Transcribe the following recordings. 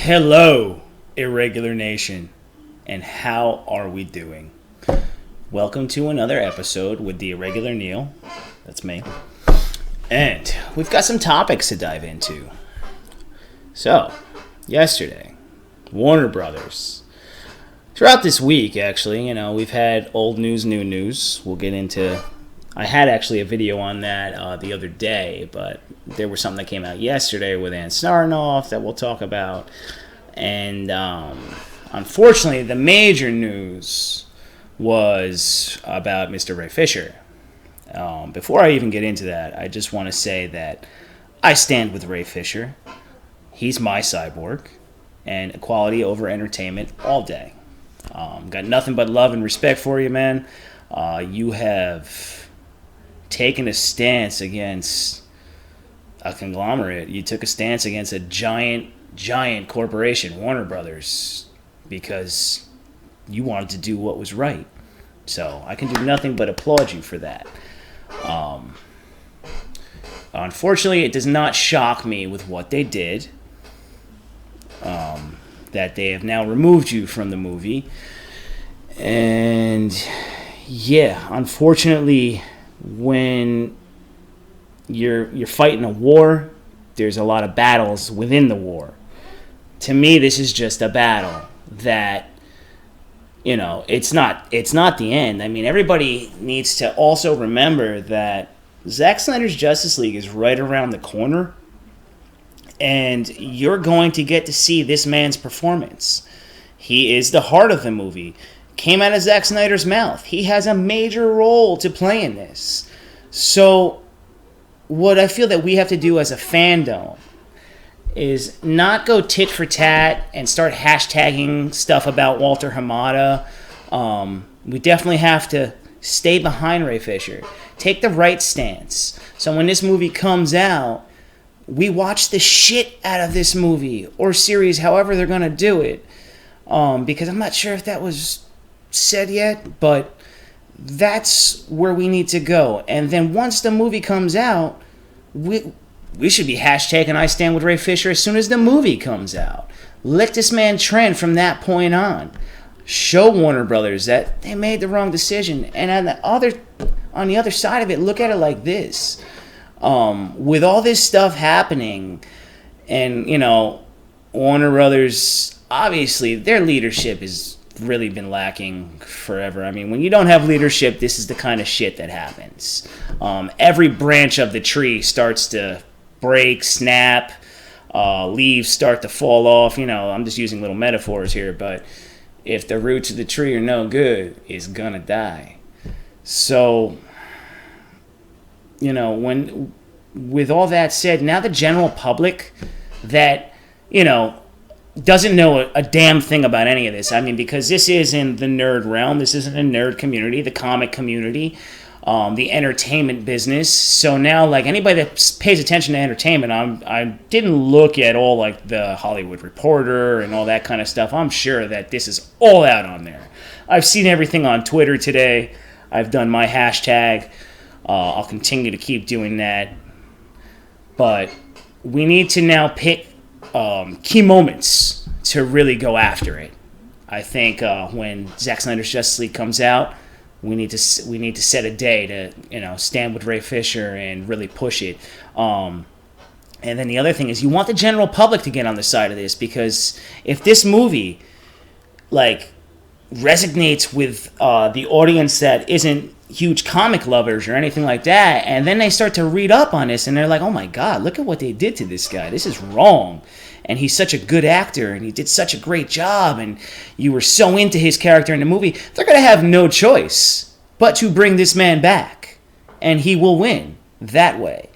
Hello, Irregular Nation, and how are we doing? Welcome to another episode with the Irregular Neil. That's me. And we've got some topics to dive into. So, yesterday, Warner Brothers. Throughout this week, actually, we've had old news, new news. We'll get into... I had actually a video on that the other day, but there was something that came out yesterday with Sarnoff that we'll talk about. And unfortunately, the major news was about Mr. Ray Fisher. Before I even get into that, I just want to say that I stand with Ray Fisher. He's my cyborg, and equality over entertainment all day. Got nothing but love and respect for you, man. You have taken a stance against a conglomerate. You took a stance against a giant corporation, Warner Brothers, because you wanted to do what was right. So I can do nothing but applaud you for that. Unfortunately, it does not shock me with what they did, that they have now removed you from the movie. And yeah, unfortunately, when you're fighting a war, there's a lot of battles within the war. To me, this is just a battle that, it's not the end. I mean, everybody needs to also remember that Zack Snyder's Justice League is right around the corner, and you're going to get to see this man's performance. He is the heart of the movie. Came out of Zack Snyder's mouth. He has a major role to play in this. So what I feel that we have to do as a fandom is not go tit for tat and start hashtagging stuff about Walter Hamada. We definitely have to stay behind Ray Fisher. Take the right stance. So when this movie comes out, we watch the shit out of this movie or series, however they're going to do it. Because I'm not sure if that was said yet, but that's where we need to go. And then once the movie comes out, we should be hashtagging I Stand With Ray Fisher as soon as the movie comes out. Let this man trend from that point on. Show Warner Brothers that they made the wrong decision. And on the other side of it, look at it like this. With all this stuff happening, and Warner Brothers, obviously their leadership has really been lacking forever. I mean, when you don't have leadership, this is the kind of shit that happens. Every branch of the tree starts to break, snap, leaves start to fall off. I'm just using little metaphors here, but if the roots of the tree are no good, it's gonna die. So, when with all that said, now the general public that, doesn't know a damn thing about any of this. I mean, because this is in the nerd realm. This isn't a nerd community, the comic community, the entertainment business. So now, like, anybody that pays attention to entertainment, I didn't look at all, like, the Hollywood Reporter and all that kind of stuff. I'm sure that this is all out on there. I've seen everything on Twitter today. I've done my hashtag. I'll continue to keep doing that. But we need to now pick key moments to really go after it. I think when Zack Snyder's Justice League comes out, we need to set a day to stand with Ray Fisher and really push it. And then the other thing is, you want the general public to get on the side of this, because if this movie resonates with the audience that isn't huge comic lovers or anything like that, and then they start to read up on this and they're like, oh my god, look at what they did to this guy, this is wrong, and he's such a good actor and he did such a great job and you were so into his character in the movie, they're going to have no choice but to bring this man back, and he will win that way.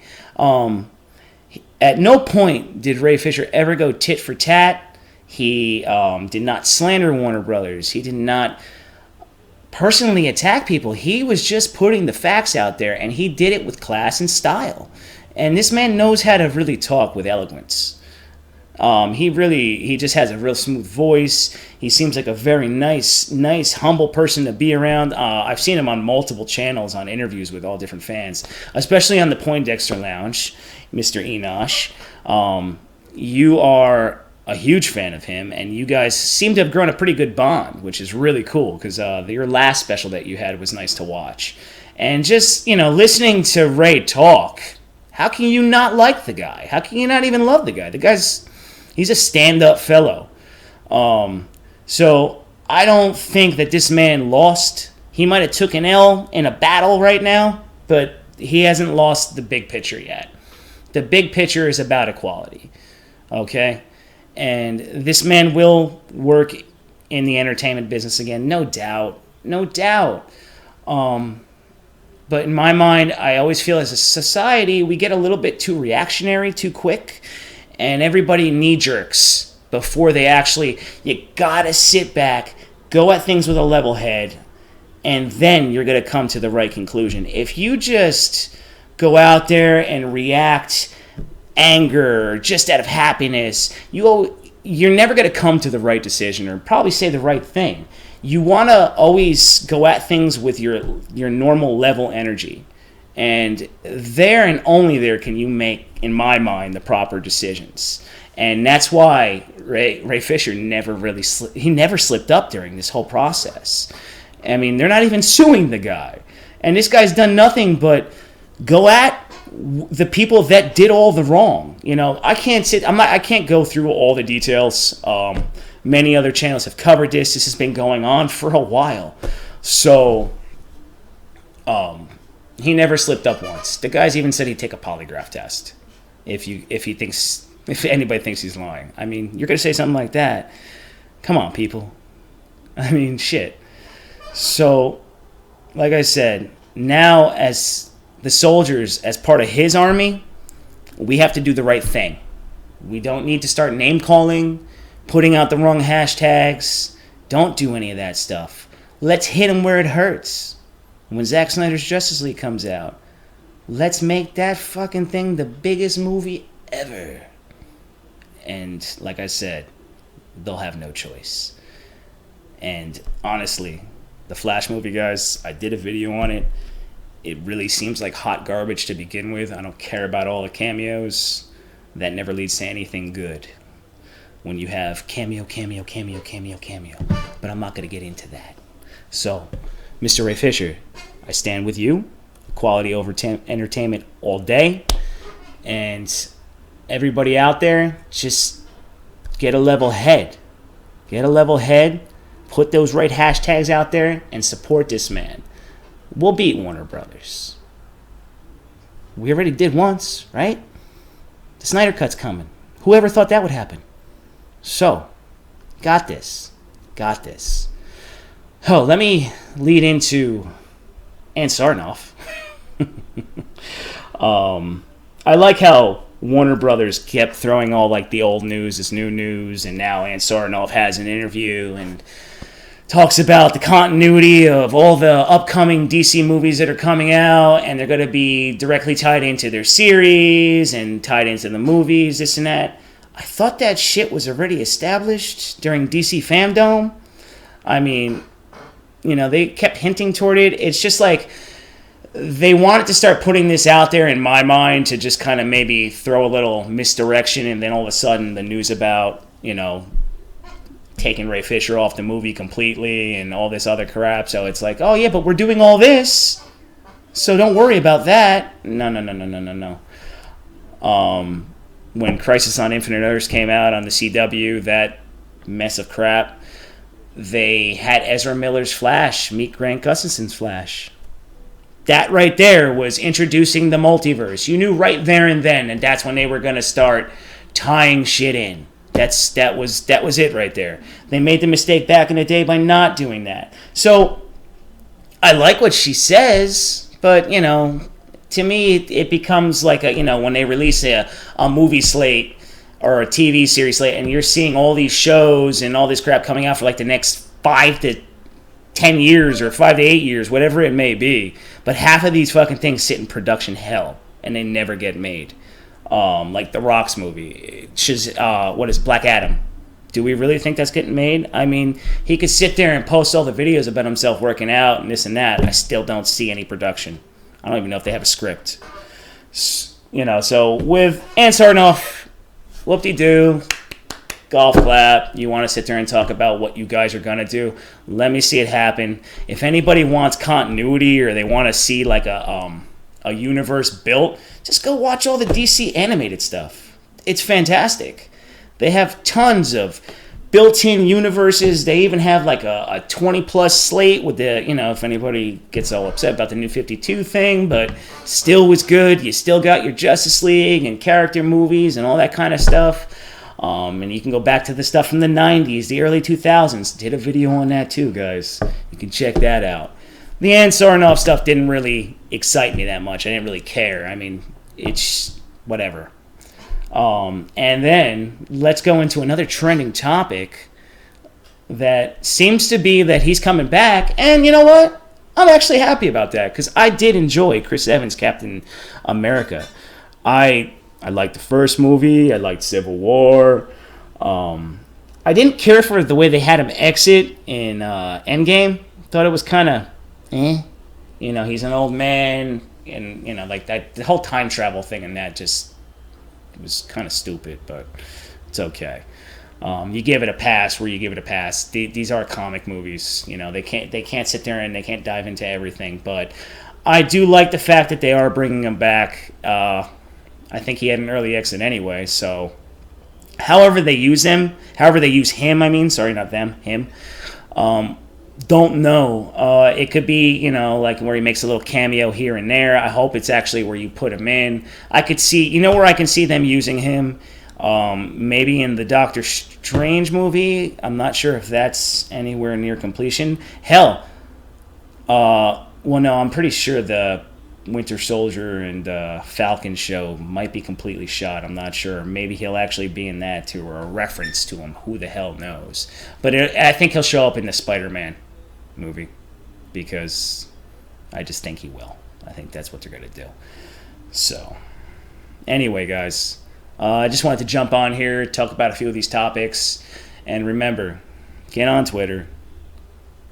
At no point did Ray Fisher ever go tit for tat. He did not slander Warner Brothers. He did not personally attack people. He was just putting the facts out there, and he did it with class and style. And this man knows how to really talk with eloquence. He just has a real smooth voice. He seems like a very nice, humble person to be around. I've seen him on multiple channels on interviews with all different fans, especially on the Poindexter Lounge, Mr. Enosh. You are a huge fan of him, and you guys seem to have grown a pretty good bond, which is really cool, because your last special that you had was nice to watch. And just, listening to Ray talk, how can you not like the guy? How can you not even love the guy? He's a stand-up fellow. So I don't think that this man lost. He might have took an L in a battle right now, but he hasn't lost the big picture yet. The big picture is about equality, okay? And this man will work in the entertainment business again, no doubt. But in my mind, I always feel as a society, we get a little bit too reactionary too quick, and everybody knee-jerks before they actually, you gotta sit back, go at things with a level head, and then you're gonna come to the right conclusion. If you just go out there and react anger, just out of happiness, you're never going to come to the right decision or probably say the right thing. You want to always go at things with your normal level energy. And there and only there can you make, in my mind, the proper decisions. And that's why Ray Fisher never slipped up during this whole process. I mean, they're not even suing the guy. And this guy's done nothing but go at the people that did all the wrong. I can't go through all the details. Many other channels have covered this. This has been going on for a while. So, he never slipped up once. The guy's even said he'd take a polygraph test if anybody thinks he's lying. I mean, you're gonna say something like that. Come on, people. I mean, shit. So, like I said, now as the soldiers, as part of his army, we have to do the right thing. We don't need to start name-calling, putting out the wrong hashtags. Don't do any of that stuff. Let's hit him where it hurts. When Zack Snyder's Justice League comes out, let's make that fucking thing the biggest movie ever. And like I said, they'll have no choice. And honestly, the Flash movie, guys, I did a video on it. It really seems like hot garbage to begin with. I don't care about all the cameos. That never leads to anything good. When you have cameo. But I'm not going to get into that. So, Mr. Ray Fisher, I stand with you. Quality over entertainment all day. And everybody out there, just get a level head. Get a level head. Put those right hashtags out there and support this man. We'll beat Warner Brothers. We already did once, right? The Snyder Cut's coming. Whoever thought that would happen? So, got this. Oh, let me lead into Sarnoff. I like how Warner Brothers kept throwing all like the old news, this new news, and now Sarnoff has an interview and talks about the continuity of all the upcoming DC movies that are coming out, and they're going to be directly tied into their series and tied into the movies, this and that. I thought that shit was already established during DC Fandom. I mean, they kept hinting toward it. It's just like they wanted to start putting this out there, in my mind, to just kind of maybe throw a little misdirection, and then all of a sudden the news about, taking Ray Fisher off the movie completely and all this other crap. So it's like, oh yeah, but we're doing all this, so don't worry about that. No. When Crisis on Infinite Earths came out on the CW, that mess of crap, they had Ezra Miller's Flash meet Grant Gustafson's Flash. That right there was introducing the multiverse. You knew right there and then, and that's when they were going to start tying shit in. That was it right there. They made the mistake back in the day by not doing that. So I like what she says, but to me it becomes like when they release a movie slate or a TV series slate, and you're seeing all these shows and all this crap coming out for like the next 5 to 10 years or 5 to 8 years, whatever it may be. But half of these fucking things sit in production hell and they never get made. Like The Rock's movie. What is Black Adam? Do we really think that's getting made? I mean, he could sit there and post all the videos about himself working out and this and that. I still don't see any production. I don't even know if they have a script. So with Sarnoff, whoop-de-doo. golf clap. You want to sit there and talk about what you guys are going to do. Let me see it happen. If anybody wants continuity or they want to see like a universe built, just go watch all the DC animated stuff. It's fantastic. They have tons of built-in universes. They even have like a 20-plus slate with the, if anybody gets all upset about the New 52 thing, but still was good. You still got your Justice League and character movies and all that kind of stuff. And you can go back to the stuff from the 90s, the early 2000s. Did a video on that too, guys. You can check that out. The Ann Sarnoff stuff didn't really excite me that much. I didn't really care. I mean, it's whatever. And then let's go into another trending topic that seems to be that he's coming back. And you know what? I'm actually happy about that because I did enjoy Chris Evans' Captain America. I liked the first movie. I liked Civil War. I didn't care for the way they had him exit in Endgame. Thought it was kind of he's an old man. And, like that, the whole time travel thing and that just... It was kind of stupid, but it's okay. You give it a pass where you give it a pass. These are comic movies. They can't sit there and they can't dive into everything. But I do like the fact that they are bringing him back. I think he had an early exit anyway. So however they use him, I mean, sorry, not them, him. Don't know. It could be, like where he makes a little cameo here and there. I hope it's actually where you put him in. I could see, where I can see them using him. Maybe in the Doctor Strange movie. I'm not sure if that's anywhere near completion. Hell, no, I'm pretty sure the Winter Soldier and Falcon show might be completely shot. I'm not sure. Maybe he'll actually be in that too, or a reference to him. Who the hell knows? But I think he'll show up in the Spider-Man movie because I just think he will. I think that's what they're going to do. So, anyway, guys, I just wanted to jump on here, talk about a few of these topics, and remember, get on Twitter.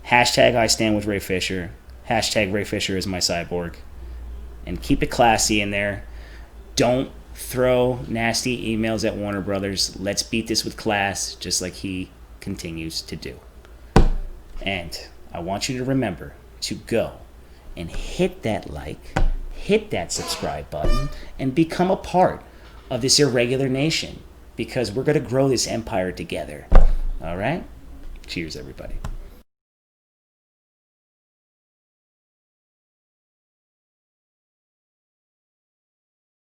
Hashtag ISTANDWITHRAYFISHER. Hashtag RayFisher is my cyborg. And keep it classy in there. Don't throw nasty emails at Warner Brothers. Let's beat this with class, just like he continues to do. And I want you to remember to go and hit that like, hit that subscribe button, and become a part of this irregular nation because we're going to grow this empire together. All right? Cheers, everybody.